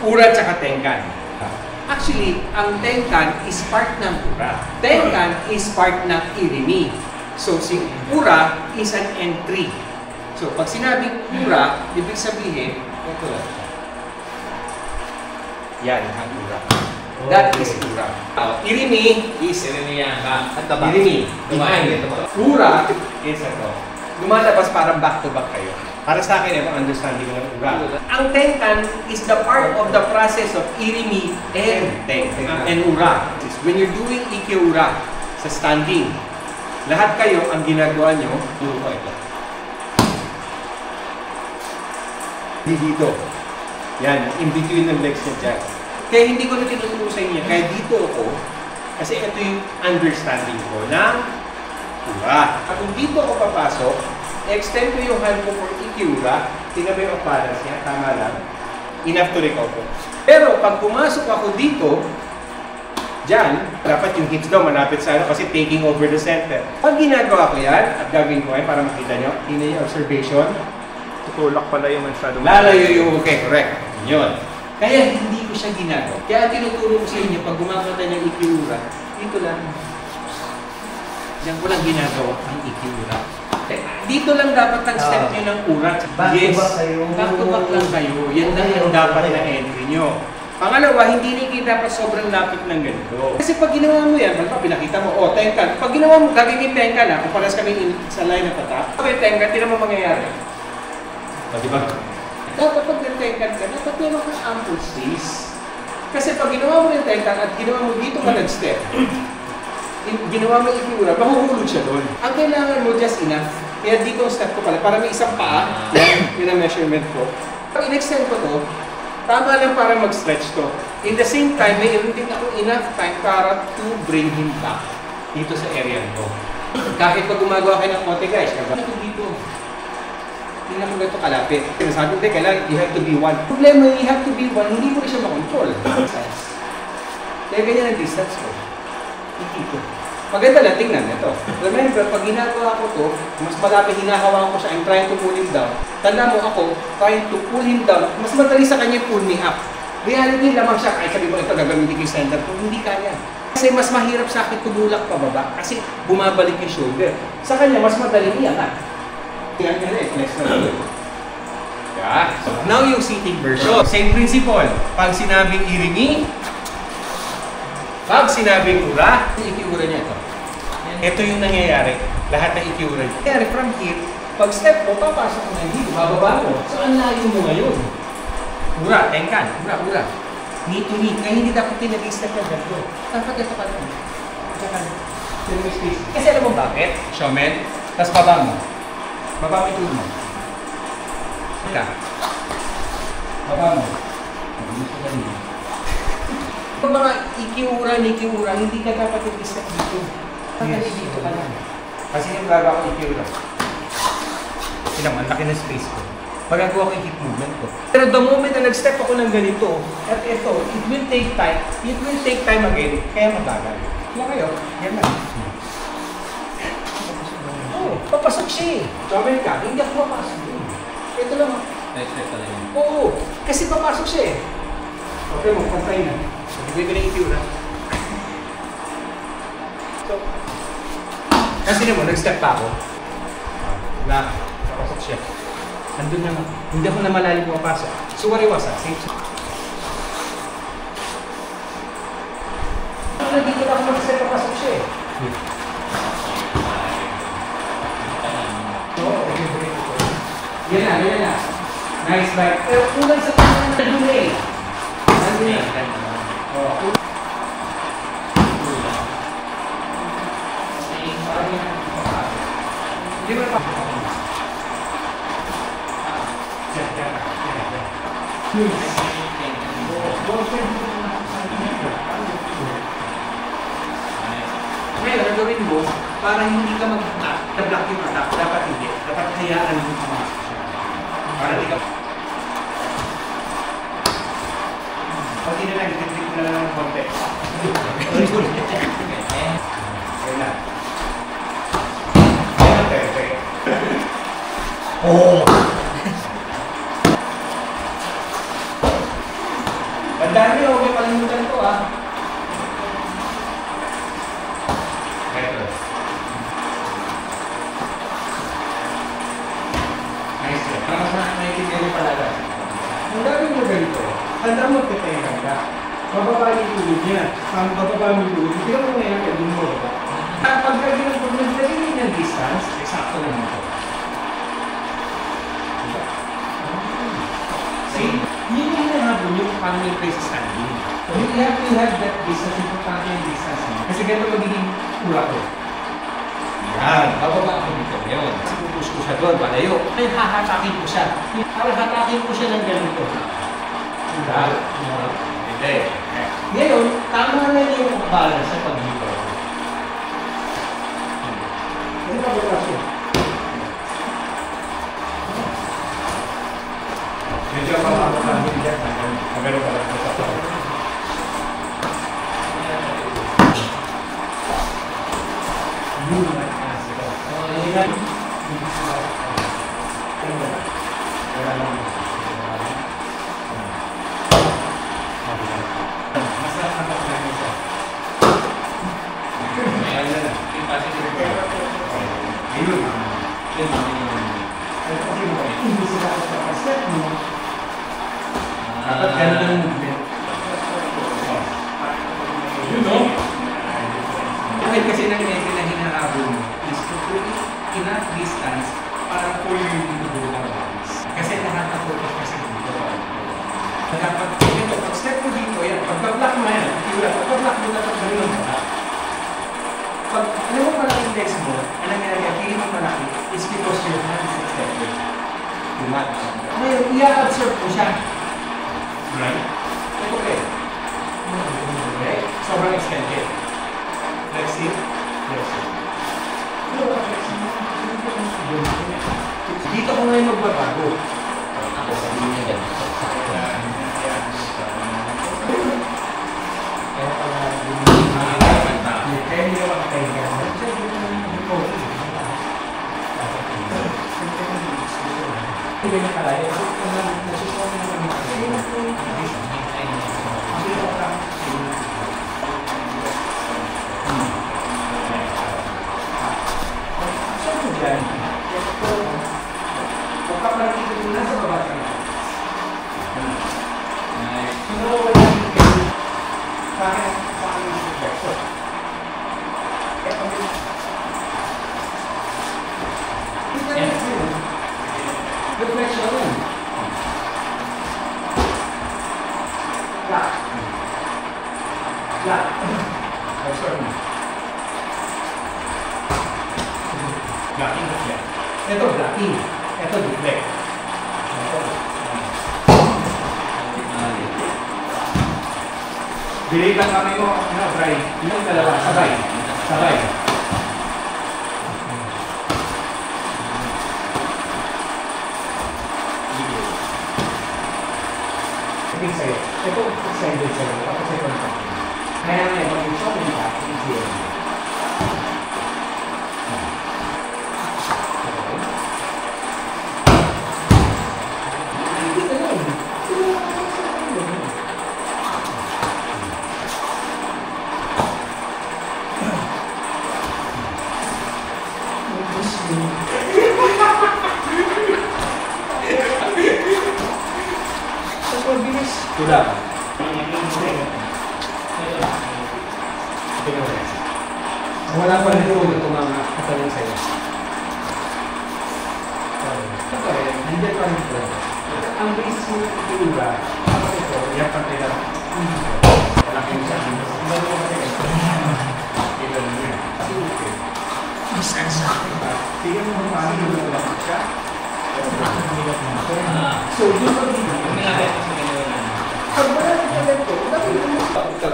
Ura tsaka Tenkan. Actually, ang Tenkan is part ng Ura. Tenkan is part ng Irimi. So, si Ura is an entry. So, pag sinabing Ura, ibig sabihin, ito lang. Yan ang Ura. That is Ura. Irimi is Irimi. Ura is ito. Lumalabas parang back-to-back kayo. Para sa akin, ito understanding ko ng Ura. Ang Tenkan is the part of the process of Irimi and Ura. When you're doing Ikiura sa standing, lahat kayo ang ginagawa nyo, puro ko ito. Dito. Yan, in between ng legs niya dyan. Kaya hindi ko na tinuturo sa inyo. Kaya dito ako, kasi ito yung understanding ko ng Ura. At kung dito ako papasok, extend ko yung hand ko for Ikiura, tingnan mo yung balance niya, tama lang. Enough to recover. Pero pag pumasok ako dito, dyan, dapat yung hips daw malapit sa ano kasi taking over the center. Pag ginagawa ko yan, at gagawin ko yan para makita nyo, tingnan yung observation. Tutulak pala yung masyadong... Lalayo yung okay, correct. Yun. Kaya hindi ko siya ginagawa. Kaya tinuturo ko sa inyo, pag gumagawa tayo ng Ikiura, dito lang. Diyan ko lang ginagawa ang Ikiura. Dito lang dapat ang step nyo ng Ura. Yes, back-to-back lang kayo. Yan lang yung dapat na entry nyo. Pangalawa, hindi na kayo dapat sobrang lapit ng ganito. Kasi pag ginawa mo yan, pinakita mo, Tenkan. Pag ginawa mo, gagawin Tenkan na, kung paras kami sa line na patap. Okay, Tenkan, tinan mo mangyayari. Diba? Dapat pag nag-Tenkan ka, dapat meron kang ample space. Kasi pag ginawa mo yung Tenkan at ginawa mo dito ka nag-step, ginawa mo Ikiura, mahuhulog siya doon. Ang kailangan mo, just enough. Kaya dito ang step ko pala, para may isang paa, yun ang measurement ko. Pag in-extend ko to, tama lang para mag-stretch to. In the same time, may din ako enough time para to bring him back dito sa area ko. Kahit pag gumagawa kayo ng konti guys, kagawin ko dito. Hindi na ko ganito kalapit. Sabi ko, kailangan you have to be one. Problema, you have to be one, hindi mo rin siya makontrol. Kaya ganyan ang distance ko. Ikito. Maganda lang, tingnan ito. Remember, pag ginagawa ko to, mas malapit hinahawakan ko siya, I'm trying to pull him down. Tanda mo ako, trying to pull him down, mas madali sa kanya pull me up. Reality lamang siya, kahit sabi mo ito, gagamitin ko yung center ko, hindi kaya. Kasi mas mahirap sa akin tumulak pababa, kasi bumabalik yung shoulder. Sa kanya, mas madali iyangat. Tingnan nyo rin, next na rin. Yeah. So, now yung sitting version. Same principle. Pag sinabing Irimi, pag sinabing Ura, Ikiura niya ito. Ito yung nangyayari. Lahat ng Ikiura niya. Kaya from here, pag step mo, papasok mo na dito, bababa mo. So, ang layo mo ngayon. Ura, Tenkan. Ura. Knee to knee. Kaya hindi dapat tinag-step na ganito. Dapat ito ka lang. Kasi alam mo bakit? Showman. Tapos baba mo. Baba mo ito mo. Ika. Baba mo. Kung mga Ikiura, hindi ka dapat i-step dito. Yes. Dito ka lang. Kasi yung gagawa ko Ikiura. Ang laki ng space ko. Magagawa ko yung hip movement ko. Pero the moment na nag-step ako ng ganito, at ito, it will take time. It will take time again. Kaya mabagal. Kaya kayo, yan lang. Papasok siya eh. Sabi ka, hindi ako papasok yun. Ito lang. Step pala yun. Oo, kasi papasok siya eh. Okay mo, pantay na. Ibigay ko na yung Ikiura. So, kasi naman, nag-step pa ako. Papasok siya. Andun naman. Hindi ako na malalim pumapasok. So, wariwasa. Safe. Dito na ako mag-step, papasok siya eh. Yan na. Nice bike. Pero kulang sa pangalan na dun eh. Nandun eh. Di ba pa? Ngayon, ang gawin mo, para hindi ka mag-block yung attack, dapat hindi. Dapat hayaan mo pumasok siya. Para di ka... Pag hindi na lang, i-click na lang ng konti. Ayan na. Perfect. Oh! Tanda mo, magkatayan ka. Bababa yung tulog niya. Bababa yung tulog. Hindi mo ngayon ka din mo. Pagka ginagpagdali ng distance, eksakto lang ito. See? Yun yung hinahabol yung paano yung place standing. So you have to have that distance, importante yung distance. Kasi ganito magiging ura ko. Yan, bababa ako dito ngayon. Kasi pupush ko siya doon, palayo. Kaya hahatakin ko siya. Para hatakin ko siya ng ganito. Hindi. Ngayon, tama na yung balance sa pag-iba. Kasi bababa siya. Medyo makakapagod dyan. Magano pa lang sa tao. Dapat ganun ang movement. You know? Kahit kasi nang na hinahabol mo is to put enough distance para for you to go down once. Kasi nakaka-focus kasi dito. Dapat ito, pag step mo dito, yan, pagka-block mo yan, pagka-block mo dapat ganun ang block. Pag alam mo pala yung legs mo, alam nga nga, feeling mo malaki is because your hands is extended. Too much. Ngayon, i-absorb mo siya. Right? Okay. Okay. Sobrang extended. Flexing. Flexing. Dito ko ngayon magbabago. Ako sa linya yan. Kaya pala, kaya nila makakahiga. Hindi na kalaya. Ito blocking. Ito deflect. Delete lang kami mo, Bray. Yung dalawa, sabay. Sabay. Ito sa'yo. Ito extended sa'yo. Tapos ito na. Kaya nga, mag-shot yung back, easier. Sudah. Wala pa rin ito mga katanong sa'yo. Ito rin, nandiyan pa rin ito. Ang base mo iba, ito, yan pa rin lang. Malaki yung sabi mo. Iba mo kasi ito. Iba mo yan. Tingnan mo paano yung nalapit siya. So, yun pa rin.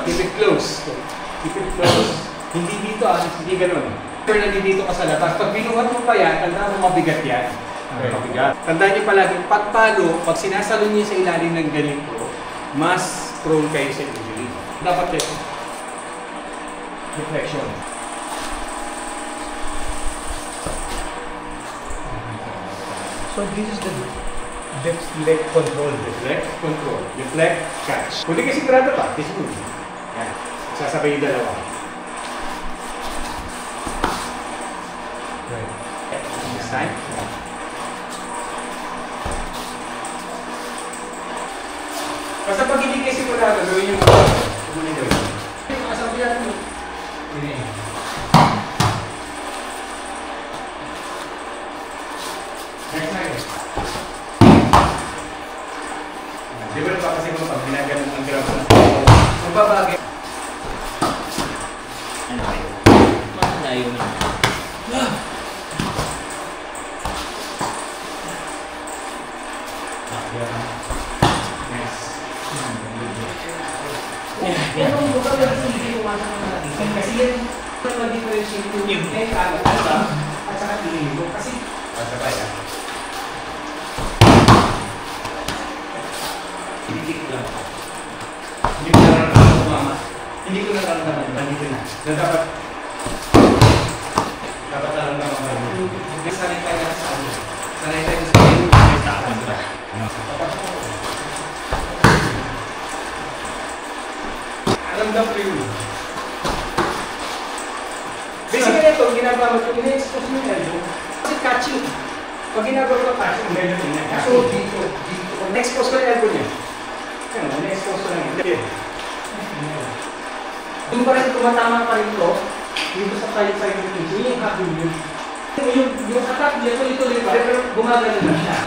Keep it close. Keep it close. Hindi dito, hindi ganun. Pero nandito ka sa labas. Pag binuhat mo pa yan, tandaan mo mabigat yan. Mabigat. Tandaan niyo palagi, pagpalo, pag sinasalo niyo sa ilalim ng ganito, mas prone kayo sa injury. Dapat ito. Reflection. So this is the deflect control. Deflect, control. Deflect, catch. Kung di kasi sigurado pa, this move. Yan. Sasabay yung dalawa. Right. This time. Basta pag hindi kayo sigurado, gawin yung mga gawin. Makasabihan mo. Hindi. Next time. Di ba pa kasi kung pag ginaganon ang grab na magbabagay. Ano kayo? Malayo na. Yan ang buka lang sa hindi umasan ng mga design. Kasi yan ang mag-differentiate yung neck at saka ililo. Kasi sabay ah. Hindi ko lang. Hindi ko nararamdaman mama. Hindi ko nararamdaman. Nandito na. So dapat nararamdaman ko. Sanay tayo sa ano. Sanay tayo sa ano. May takon ba? Alamdam ko yun. Basically ito, ginagawa ko, ina-expose mo yung elbow. Kasi catching. Pag ginagawa ko catching, medyo tingnan. So, dito. Pag na-expose ko yung elbow niya. Ano, na-expose ko lang yun. Doon pa rin tumatama pa rin ito. Dito sa side ng pinto, yung habol yun. Yung attack niya, tuloy-tuloy pa rin, pero gumagano na siya.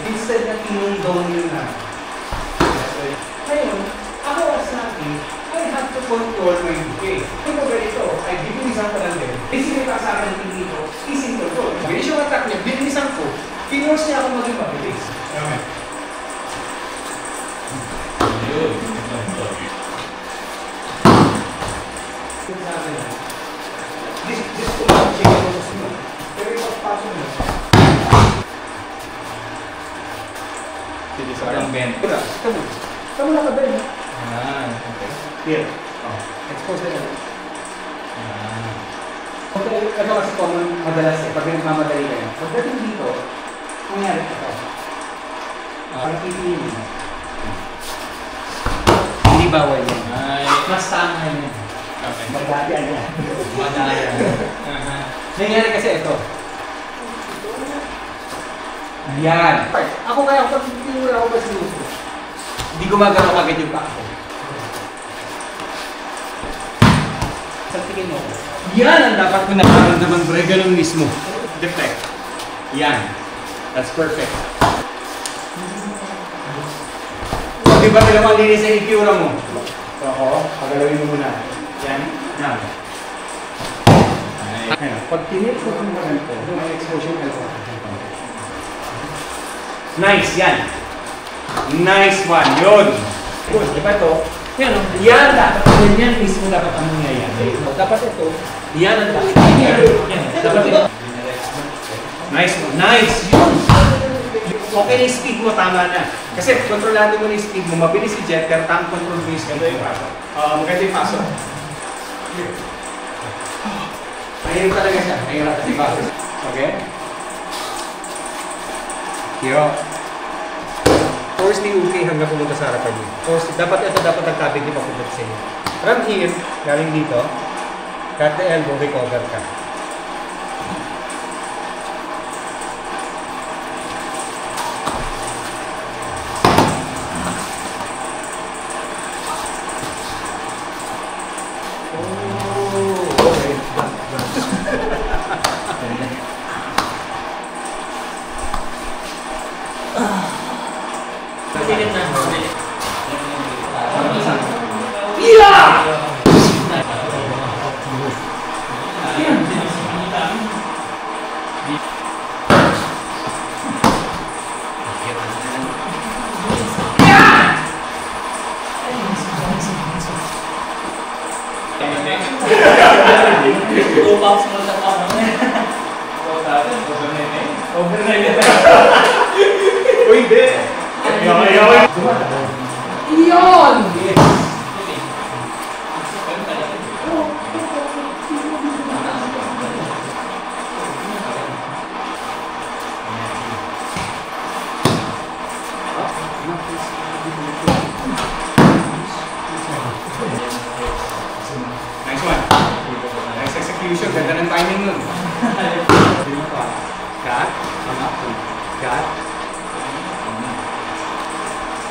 Instead na tinunggaw nyo na. Ngayon, ako as natin, I have to control my decay. Kung ba ito, ay bibinisan ko lang din. Basically, pa sa akin hindi ito, is in control. Bilis yung attack niya, bibinisan ko, pinorse niya ako maging mabilis. Okay. This ko lang, check ko sa sunod. Pero yung pasok mo. Sige, parang bend. Kamu lang ka ba yun? Okay. Here. Expose na lang. Okay, ito kasi common madalas eh, pag nagmamadali kayo. Pagdating dito, nangyari ito. Parang pipiliin mo. Hindi bawal yan. Mas tama yan. Okay. Magdatian yan. Madaya. Nangyari kasi ito. Yan. Ako kaya pag tinura ako ba sinuso, hindi gumagano agad yung pa ako. Sa tingin mo, yan ang dapat ko nakaramdaman pre, ganun mismo. Deflect. Yan. That's perfect. Di ba dalawang linis sa ikiura mo? So ako, pagalawin mo muna. Yan. Yan. Pag tinip ko kung ganito, yung exposure ko. Nice, yan. Nice one, yun. Good, di ba ito? Yan, yan dapat. Yan mismo dapat ang nangyayari. Dapat ito, yan ang dapat. Yan, dapat ito. Nice one, nice, yun. Okay na yung speed mo, tama na. Kasi kontrolado mo na yung speed mo, mabilis si jet, pero tam control mo yung speed mo. Maganda yung pasok. Mahirap talaga siya. Mahirap kasi pasok. Okay? Yo. Force ni UK hanggang pumunta sa harapan niyo. Force, dapat ito, dapat ang cabin niyo papunta sa inyo. From here, galing dito, cut the elbow, recover ka. Overnight. Uy, hindi. Iyon! Nice one. Nice execution. Ganda ng timing nun. Cut. Cut.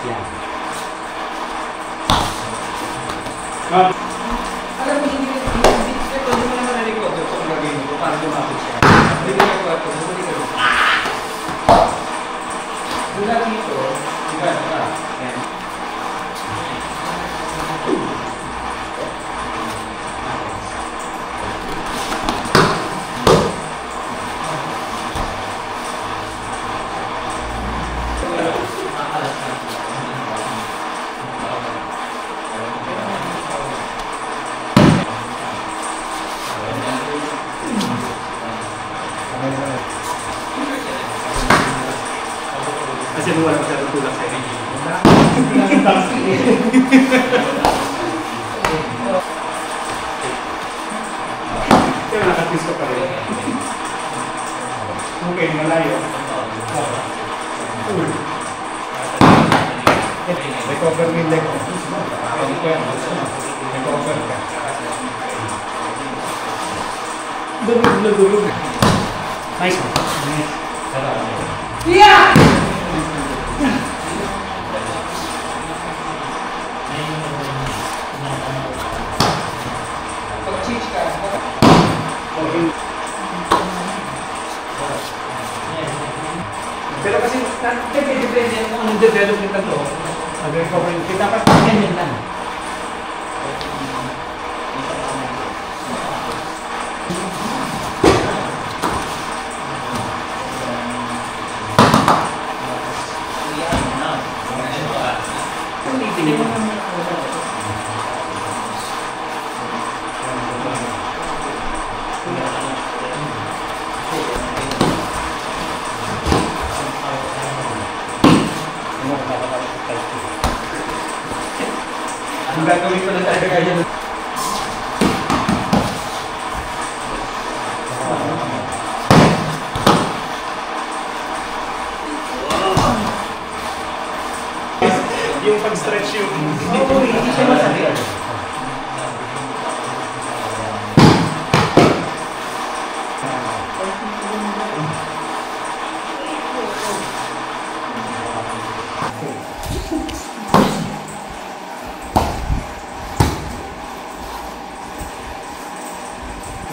Yan. Alam mo, hindi mo naman na-record kung gagawin mo para lumapit siya. Hindi ka record ko, hindi ka record. Mula dito, diba? Yan. Kasi wala masyadong tulak sa inyo. Pero nakatis ka pa rin. Okay, malayo. Recover mo yung leg mo. Recover ka. Dulog. Nice one. Yeah! Pag-change ka. Pero kasi, depende kung anong development na to. Mag-recover yung kita. Dapat ganyan lang. Ulitin mo. Ang gagawin pa lang talaga yan. Yung pag-stretch yung... Hindi siya masakit.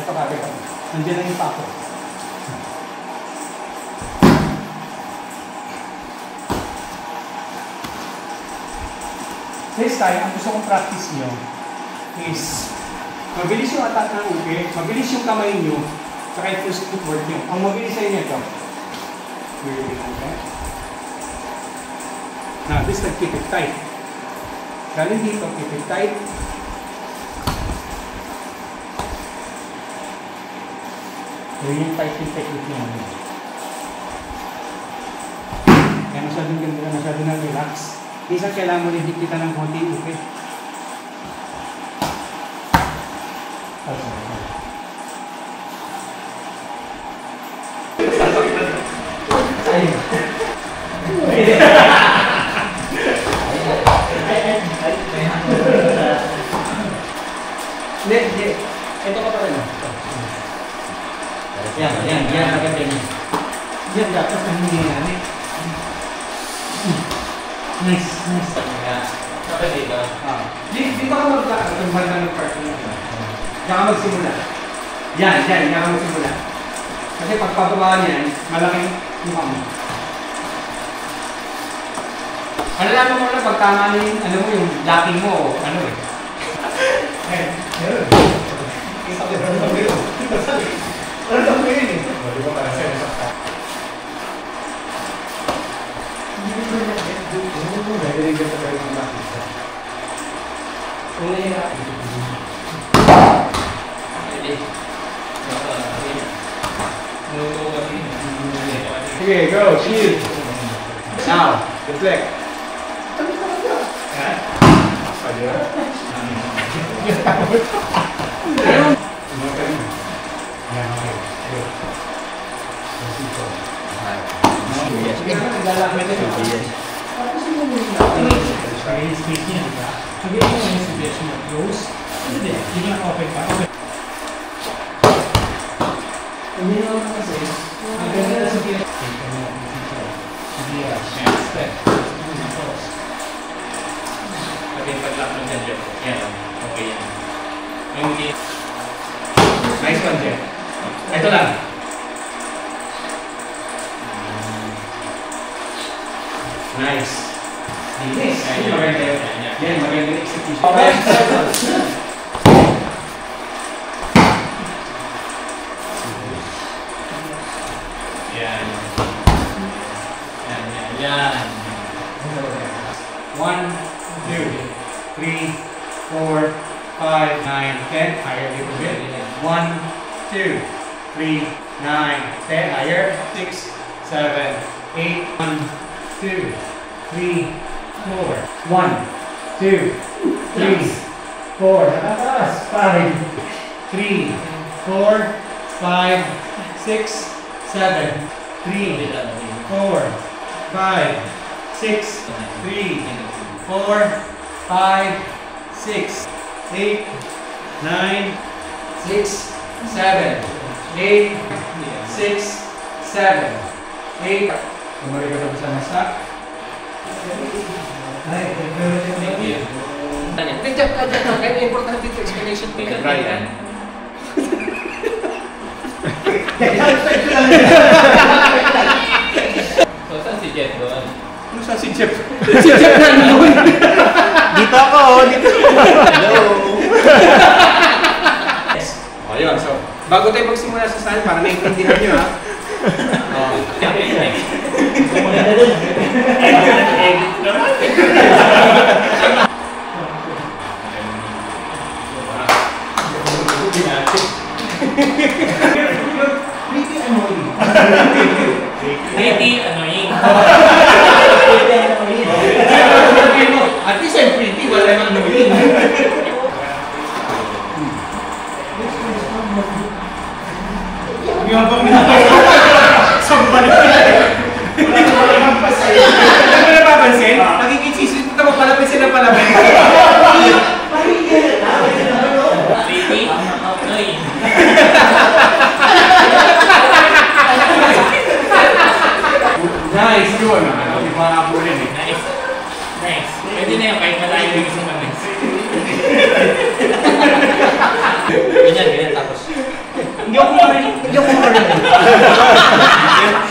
Ito kagad. Nandiyan lang yung pako. This time, ang gusto kong practice nyo is mabilis yung attack ng uke, mabilis yung kamay nyo, saka yung first footwork nyo. Ang mabilis sa inyo ito. Okay? Now, this time, keep it tight. Galing dito, keep it tight. Gawin yung tight yung technique nyo. Kaya masyadong ganda, masyadong na relax. Isa kailangan mo rin higpitan ng konti, okay? Hindi. Ito ka pa rin. Yan, agad yan. Yan, dapat ang nangyayari. Nice. Kapag dito. Di ba ka mag-lakad kung banda ng parking nito? Diyan ka magsimula. Yan ka magsimula. Kasi pagpapabaan yan, malaking mukha mo. Alalaman mo na pag tama na yung, ano mo, yung locking mo, ano eh. Ano yun eh? Di ba parang sa'yo sa Nagaling ka tayo ng makita. Sige, go, shield. Now, deflect. Nice one, Jeff. Ito lang. Nice. Linis. Yan, maganda execution. Yan. 1, 2, 3, 4, 5, 9, 10. Higher a little bit. 1, 2, 3, 9, 10. Higher. 6, 7, 8. 1, 2, 3, 4. 1, 2, 3, 4. Nakataas. 5, 3, 4, 5, 6, 7, 3, 4, 5, 6, 3, 4, 5, 6, 8, 9, 6, 7, 8, 6, 7, 8. Bumalik ka sa masa. Ay, thank you. Good job, kaya importante dito explanation ko yung Brian. So, saan si Jeff doon? Ano saan si Jeff? Si Jeff na naman. Dito ako, dito. Hello. O yun, so, bago tayo magsimula sa stand, para naiintindihan nyo ha. Pretty annoying. At least I'm pretty, wala namang annoying. Yung bang sambal ko Ano mo napapansin? Nakikitsisip ito mo palapit sila palapit. Pretty annoying. Nice yun. Hindi mga kapulin eh. Nice. Nice. Pwede na yun kahit malayo yung isang kami. Ganyan, tapos. Hindi ako marinig.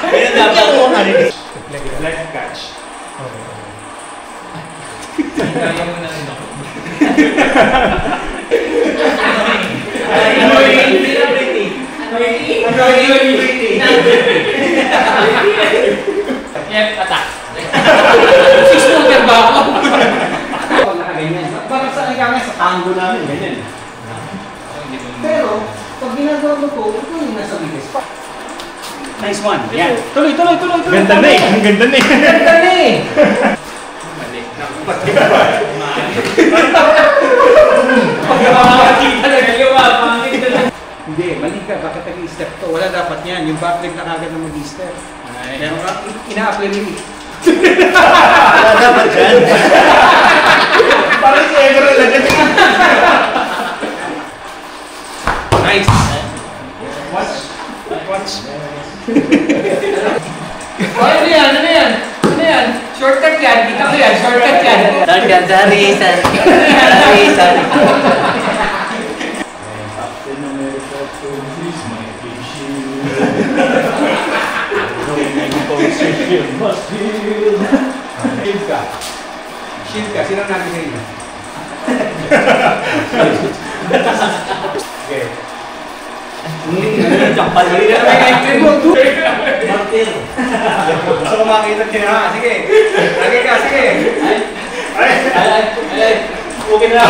Ganyan dapat. Left catch. Kaya mo na rin ako. Annoying. Yep, attack. Six-footer ba ako? Ganyan. Parang sa nga sa tango namin, ganyan. Pero, pag ginagawa mo po, ito yung nasa bilis pa. Nice one. Yan. Tuloy. Ganda na eh. Ang ganda na eh. Ganda na eh. Mali. Pagkakakakita na Pangit talaga. Hindi, mali ka. Bakit nag-i-step to? Wala dapat yan. Yung back leg na kagad na mag-i-step. Pero ina-apply rin eh. Wala dapat dyan. Parang si Emerald lang yan. Nice. Watch. Ano yan? Shortcut yan, kita ko yan, shortcut yan. Sorry. Shield ka. Sino natin sa inyo? Okay. So makita niyo na. Sige. Lagi ka, sige. Okay na.